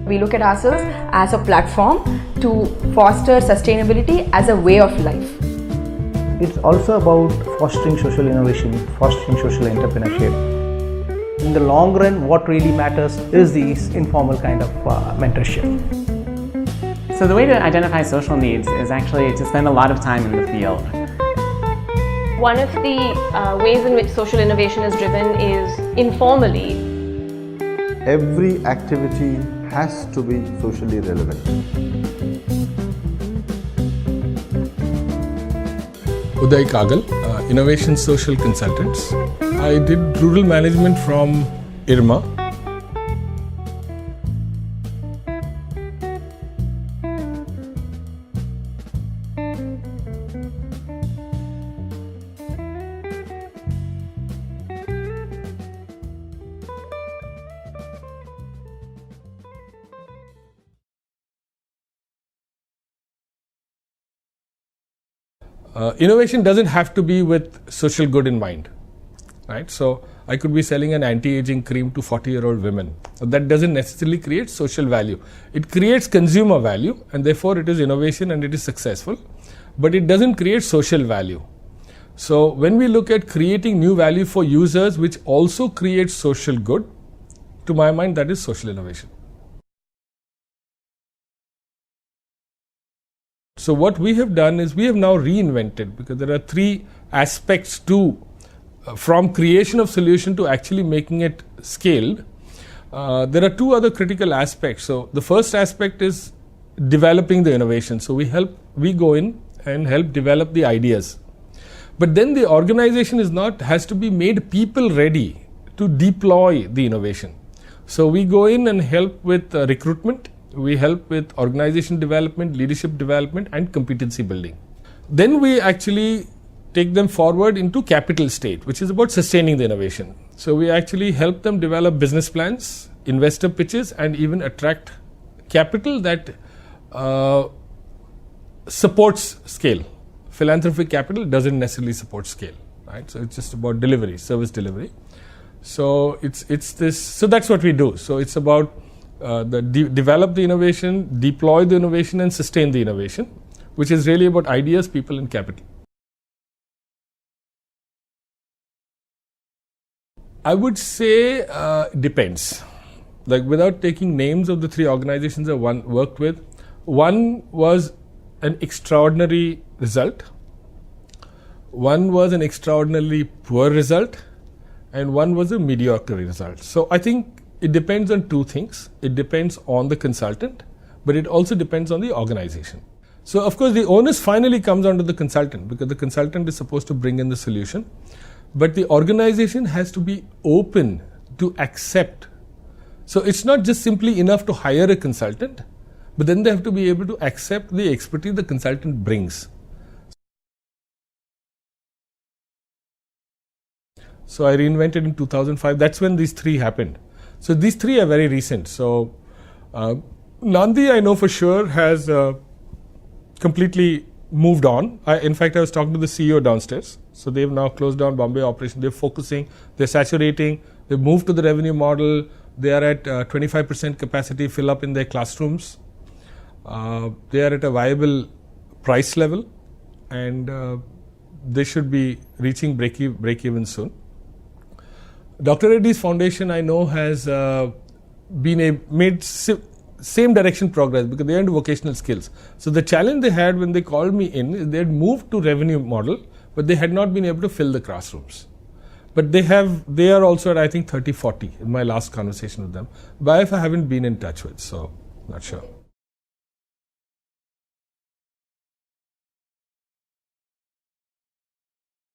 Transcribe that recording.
We look at ourselves as a platform to foster sustainability as a way of life. It's also about fostering social innovation, fostering social entrepreneurship. In the long run, what really matters is this informal kind of mentorship. So the way to identify social needs is actually to spend a lot of time in the field. One of the ways in which social innovation is driven is informally. Every activity has to be socially relevant. Uday Kagal, Innovation Social Consultants. I did rural management from IRMA. Innovation doesn't have to be with social good in mind, right? So I could be selling an anti-aging cream to 40-year-old women. That doesn't necessarily create social value. It creates consumer value, and therefore it is innovation and it is successful, but it doesn't create social value. So when we look at creating new value for users, which also creates social good, to my mind, that is social innovation. So what we have done is we have now reinvented, because there are three aspects to from creation of solution to actually making it scaled. There are two other critical aspects. So the first aspect is developing the innovation. So we go in and help develop the ideas. But then the organization has to be made people ready to deploy the innovation. So we go in and help with recruitment. We help with organization development, leadership development, and competency building. Then we actually take them forward into capital state, which is about sustaining the innovation. So we actually help them develop business plans, investor pitches, and even attract capital that supports scale. Philanthropic capital doesn't necessarily support scale, right? So it's just about delivery, service delivery. So it's this. So that's what we do. So it's about develop the innovation, deploy the innovation, and sustain the innovation, which is really about ideas, people, and capital. I would say depends. Like, without taking names of the three organizations I worked with, one was an extraordinary result, one was an extraordinarily poor result, and one was a mediocre result. So I think it depends on two things. It depends on the consultant, but it also depends on the organization. So of course the onus finally comes onto the consultant, because the consultant is supposed to bring in the solution, but the organization has to be open to accept. So it's not just simply enough to hire a consultant, but then they have to be able to accept the expertise the consultant brings. So I reinvented in 2005. That's when these three happened. So these three are very recent. So Nandi, I know for sure, has completely moved on. In fact, I was talking to the CEO downstairs. So they've now closed down Bombay operation. They're focusing, they're saturating, they've moved to the revenue model. They are at 25% capacity fill up in their classrooms. They are at a viable price level, and they should be reaching break even soon. Dr. Reddy's foundation, I know, has made same direction progress, because they are into vocational skills. So the challenge they had when they called me in is they had moved to revenue model, but they had not been able to fill the classrooms. But they are also at, I think, 30-40 in my last conversation with them. But I haven't been in touch with, so not sure.